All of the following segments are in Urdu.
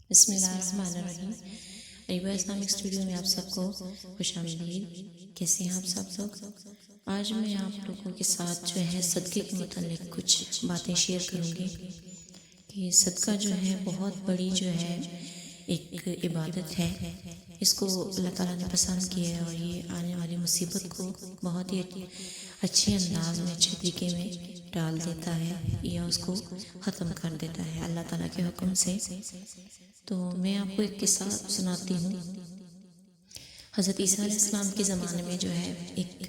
بسم اللہ الرحمن الرحیم۔ ریبہ اسلامک اسٹوڈیو میں آپ سب کو خوش آمدید۔ کیسے ہیں آپ سب لوگ؟ آج میں آپ لوگوں کے ساتھ جو ہے صدقے کے متعلق کچھ باتیں شیئر کروں گی کہ صدقہ جو ہے بہت بڑی جو ہے ایک عبادت ہے۔ اس کو اللہ تعالیٰ نے پسند کیا ہے اور یہ آنے والی مصیبت کو بہت ہی اچھے انداز میں اچھے طریقے میں ڈال دیتا ہے یا اس کو ختم کر دیتا ہے اللہ تعالیٰ کے حکم سے۔ تو میں آپ کو ایک قصہ سناتی ہوں۔ حضرت عیسیٰ علیہ السلام کے زمانے میں جو ہے ایک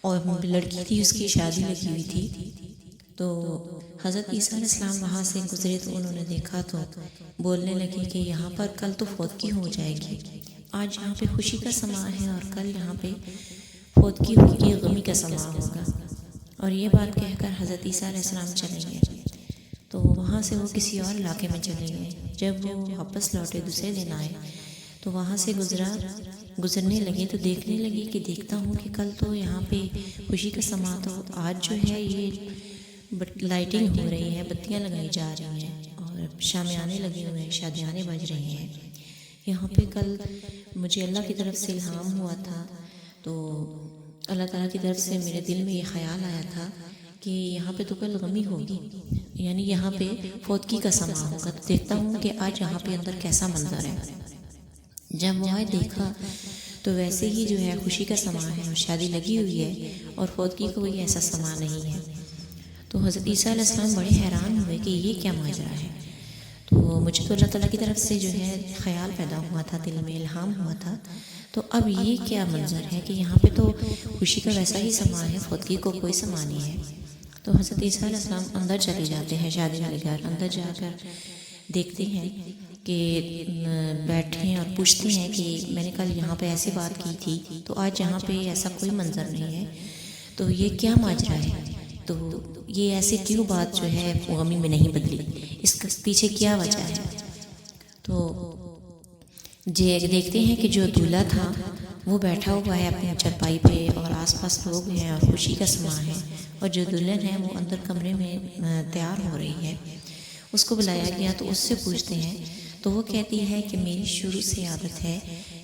اور لڑکی تھی، اس کی شادی لگی ہوئی تھی۔ تو حضرت عیسیٰ علیہ السلام وہاں سے گزرے تو انہوں نے دیکھا تو بولنے لگے کہ یہاں پر کل تو فوتگی ہو جائے گی، آج یہاں پہ خوشی کا سماں ہے اور کل یہاں پہ فوتگی ہوگی، غمی کا سماں ہوگا۔ اور یہ بات کہہ کر حضرت عیسیٰ علیہ السلام چلے گئے۔ تو وہاں سے وہ کسی اور علاقے میں چلے گئے۔ جب وہ واپس لوٹے دوسرے دن آئے تو وہاں سے گزرنے لگے تو دیکھنے لگے کہ دیکھتا ہوں کہ کل تو یہاں پہ خوشی کا سماں، تو آج جو ہے یہ لائٹنگ ہو رہی ہے، بتیاں لگائی جا رہی ہیں اور شامیانے لگے ہوئے ہیں، شادیانے بج رہی ہیں۔ یہاں پہ کل مجھے اللہ کی طرف سے الہام ہوا تھا، تو اللہ تعالیٰ کی طرف سے میرے دل میں یہ خیال آیا تھا کہ یہاں پہ تو کل غمی ہوگی، یعنی یہاں پہ فوتگی کا سماں ہوگا۔ تو دیکھتا ہوں کہ آج یہاں پہ اندر کیسا منظر ہے۔ جب وہاں دیکھا تو ویسے ہی جو ہے خوشی کا سماں ہے اور شادی لگی ہوئی ہے اور فوتگی کا کوئی ایسا سماں نہیں ہے۔ تو حضرت عیسیٰ علیہ السلام بڑے حیران ہوئے کہ یہ کیا ماجرا ہے۔ تو مجھے تو اللہ تعالیٰ کی طرف سے جو ہے خیال پیدا ہوا تھا، دل میں الہام ہوا تھا، تو اب یہ کیا منظر ہے کہ یہاں پہ تو خوشی کا ویسا ہی سماں ہے، فوتگی کو کوئی سماں نہیں ہے۔ تو حضرت عیسیٰ علیہ السلام اندر چلے جاتے ہیں، شادی والے گھر اندر جا کر دیکھتے ہیں کہ بیٹھے ہیں اور پوچھتے ہیں کہ میں نے کل یہاں پہ ایسی بات کی تھی تو آج یہاں پہ ایسا کوئی منظر نہیں ہے، تو یہ کیا ماجرا ہے، تو یہ ایسے کیوں بات جو ہے غمی میں نہیں بدلی، اس کے پیچھے کیا وجہ ہے۔ تو دیکھتے ہیں کہ جو دولہا تھا وہ بیٹھا ہوا ہے اپنی چرپائی پہ اور آس پاس لوگ ہیں اور خوشی کا سماں ہے، اور جو دلہن ہے وہ اندر کمرے میں تیار ہو رہی ہے۔ اس کو بلایا گیا تو اس سے پوچھتے ہیں تو وہ کہتی ہے کہ میری شروع سے عادت ہے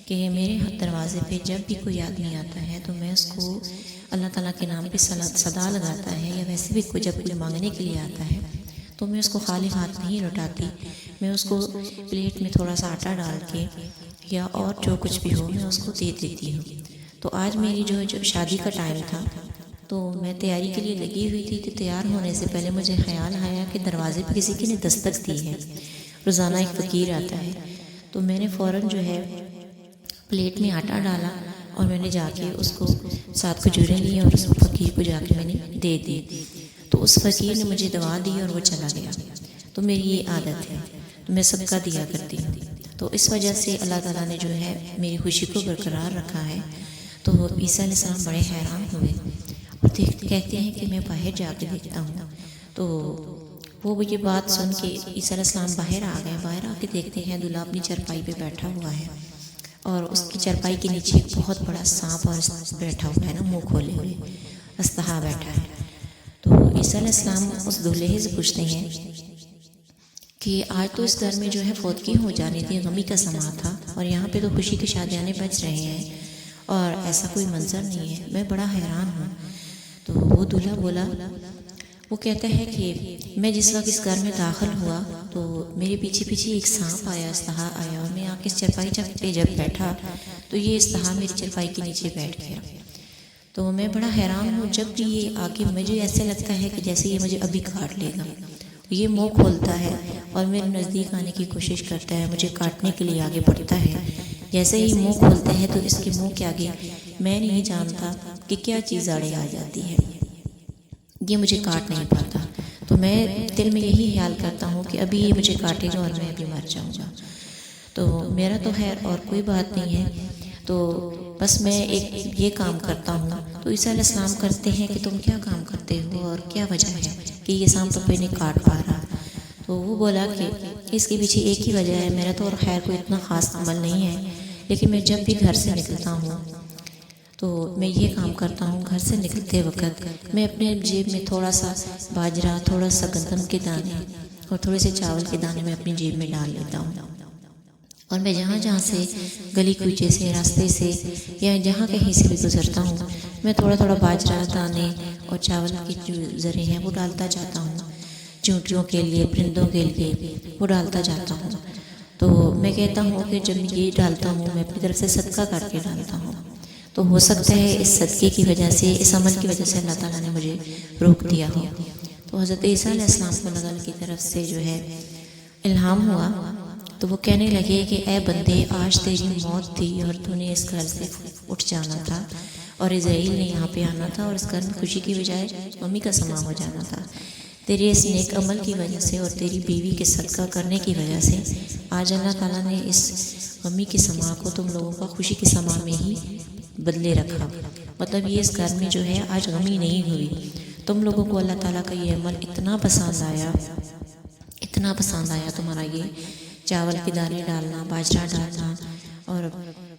کہ میرے دروازے پہ جب بھی کوئی آدمی آتا ہے تو میں اس کو اللہ تعالیٰ کے نام پہ صدا لگاتا ہے، یا ویسے بھی کوئی جب کچھ مانگنے کے لیے آتا ہے تو میں اس کو خالی ہاتھ نہیں لوٹاتی، میں اس کو پلیٹ میں تھوڑا سا آٹا ڈال کے یا اور جو کچھ بھی ہو میں اس کو دے دیتی ہوں۔ تو آج میری جو شادی کا ٹائم تھا تو میں تیاری کے لیے لگی ہوئی تھی، تو تیار ہونے سے پہلے مجھے خیال آیا کہ دروازے پہ کسی کی نے دستک دی ہے، روزانہ ایک فقیر آتا ہے، تو میں نے فوراً جو ہے پلیٹ میں آٹا ڈالا اور میں نے جا کے اس کو 7 کھجوریں لی اور اس فقیر کو جا کے میں نے دے دی۔ تو اس فقیر نے مجھے دعا دی اور وہ چلا گیا۔ تو میری یہ عادت ہے، تو میں صدقہ دیا کرتی ہوں، تو اس وجہ سے اللہ تعالیٰ نے جو ہے میری خوشی کو برقرار رکھا ہے۔ تو عیسیٰ علیہ السلام بڑے حیران ہوئے اور کہتے ہیں کہ میں باہر جا کے دیکھتا ہوں، تو وہ یہ بات سن کے عیسیٰ علیہ السلام باہر آ گئے۔ باہر آ کے دیکھتے ہیں دولہا اپنی چرپائی پہ بیٹھا ہوا ہے اور اس کی چرپائی کے نیچے ایک بہت بڑا سانپ اور بیٹھا ہوا ہے نا، منہ کھولے ہوئے استہا بیٹھا ہے۔ تو عیسیٰ علیہ السلام اس دولہے سے پوچھتے ہیں کہ آج تو اس گھر میں جو ہے فوتگی ہو جانی تھی، غمی کا سماں تھا، اور یہاں پہ تو خوشی کے شادیانے بج رہے ہیں اور ایسا کوئی منظر نہیں ہے، میں بڑا حیران ہوں۔ تو وہ دولہا بولا، وہ کہتا ہے کہ میں جس وقت اس گھر میں داخل ہوا تو میرے پیچھے پیچھے ایک سانپ آیا، استہا آیا، اور میں آ کے اس چرپائی پہ جب بیٹھا تو یہ استہا میری چرپائی کے نیچے بیٹھ گیا۔ تو میں بڑا حیران ہوں، جب بھی یہ آگے مجھے ایسے لگتا ہے کہ جیسے یہ مجھے ابھی کاٹ لے گا، یہ منہ کھولتا ہے اور میرے نزدیک آنے کی کوشش کرتا ہے، مجھے کاٹنے کے لیے آگے بڑھتا ہے۔ جیسے ہی منہ کھولتا ہے تو اس کے منہ کے آگے میں نہیں جانتا کہ کیا چیز آڑے آ جاتی ہے، یہ مجھے کاٹ نہیں پاتا۔ تو میں دل میں یہی خیال کرتا ہوں کہ ابھی یہ مجھے کاٹے گا اور میں ابھی مر جاؤں گا۔ تو میرا تو خیر اور کوئی بات نہیں ہے، تو بس میں ایک یہ کام کرتا ہوں۔ تو عیسیٰ علیہ السلام کرتے ہیں کہ تم کیا کام کرتے ہو اور کیا وجہ ہے کہ یہ سانپ تمہیں نہیں کاٹ پا رہا۔ تو وہ بولا کہ اس کے پیچھے ایک ہی وجہ ہے، میرا تو اور خیر کوئی اتنا خاص عمل نہیں ہے، لیکن میں جب بھی گھر سے نکلتا ہوں تو میں یہ کام کرتا ہوں، گھر سے نکلتے وقت میں اپنے جیب میں تھوڑا سا باجرہ، تھوڑا سا گندم کے دانے اور تھوڑے سے چاول کے دانے میں اپنی جیب میں ڈال لیتا ہوں، اور میں جہاں جہاں سے گلی کوچے سے راستے سے یا جہاں کہیں سے بھی گزرتا ہوں میں تھوڑا تھوڑا باجرہ دانے اور چاول کی جو ذرے ہیں وہ ڈالتا جاتا ہوں، چونٹیوں کے لیے، پرندوں کے لیے وہ ڈالتا جاتا ہوں۔ تو میں کہتا ہوں کہ جب میں یہ ڈالتا ہوں میں اپنی طرف سے صدقہ کر کے ڈالتا ہوں، تو ہو سکتا ہے اس صدقے کی وجہ سے، اس عمل کی وجہ سے اللہ تعالیٰ نے مجھے روک دیا ہو۔ تو حضرت عیسیٰ علیہ السلام کو اللہ کی طرف سے جو ہے الہام ہوا، تو وہ کہنے لگے کہ اے بندے، آج تیری موت تھی اور تو نے اس گھر سے اٹھ جانا تھا، اور اسرائیل نے یہاں پہ آنا تھا، اور اس گھر میں خوشی کی بجائے غمی کا سماں ہو جانا تھا۔ تیرے اس نیک عمل کی وجہ سے اور تیری بیوی کے صدقہ کرنے کی وجہ سے آج اللہ تعالیٰ نے اس غمی کی سماں کو تم لوگوں کا خوشی کی سماں میں ہی بدلے رکھا۔ مطلب یہ اس گھر میں جو ہے آج غمی نہیں ہوئی، تم لوگوں کو اللہ تعالیٰ کا یہ عمل اتنا پسند آیا، اتنا پسند آیا، تمہارا یہ چاول کے دانے ڈالنا، باجرہ ڈالنا اور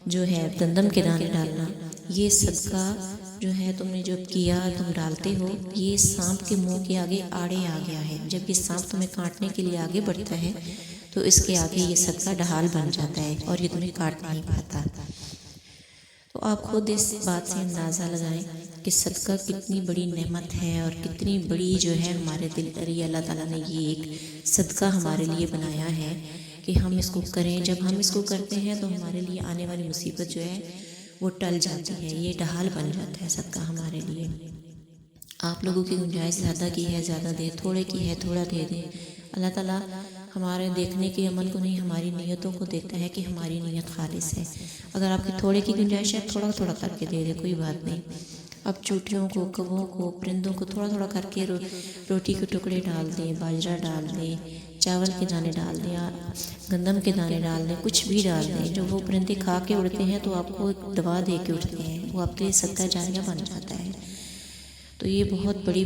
جو ہے گندم کے دانے ڈالنا، یہ صدقہ جو ہے تم نے جو کیا، تم ڈالتے ہو، یہ سانپ کے منہ کے آگے آڑے آ گیا ہے۔ جب یہ سانپ تمہیں کاٹنے کے لیے آگے بڑھتا ہے تو اس کے آگے یہ صدقہ ڈھال بن جاتا ہے اور یہ تمہیں کاٹ نہیں پاتا۔ تو آپ خود اس بات سے اندازہ لگائیں کہ صدقہ کتنی بڑی نعمت ہے اور کتنی بڑی جو ہے ہمارے دل پر یہ اللہ تعالیٰ نے یہ ایک صدقہ ہمارے لیے بنایا ہے کہ ہم اس کو کریں۔ جب ہم اس کو کرتے ہیں تو ہمارے لیے آنے والی مصیبت جو ہے وہ ٹل جاتی ہے، یہ ڈھال بن جاتا ہے صدقہ ہمارے لیے۔ آپ لوگوں کی گنجائش زیادہ کی ہے زیادہ دیں، تھوڑے کی ہے تھوڑا دے دیں۔ اللہ تعالیٰ ہمارے دیکھنے کے عمل کو نہیں، ہماری نیتوں کو دیکھتا ہے کہ ہماری نیت خالص ہے۔ اگر آپ کی تھوڑے کی گنجائش ہے تھوڑا تھوڑا کر کے دے دیں، کوئی بات نہیں۔ اب چوٹیوں کو، کووں کو، پرندوں کو تھوڑا تھوڑا کر کے روٹی کے ٹکڑے ڈال دیں، باجرہ ڈال دیں، چاول کے دانے ڈال دیں، گندم کے دانے ڈال دیں، کچھ بھی ڈال دیں۔ جو وہ پرندے کھا کے اڑتے ہیں تو آپ کو ایک دوا دے کے اٹھتے ہیں، وہ آپ کے لیے صدقہ جاریہ بن جاتا ہے۔ تو یہ بہت بڑی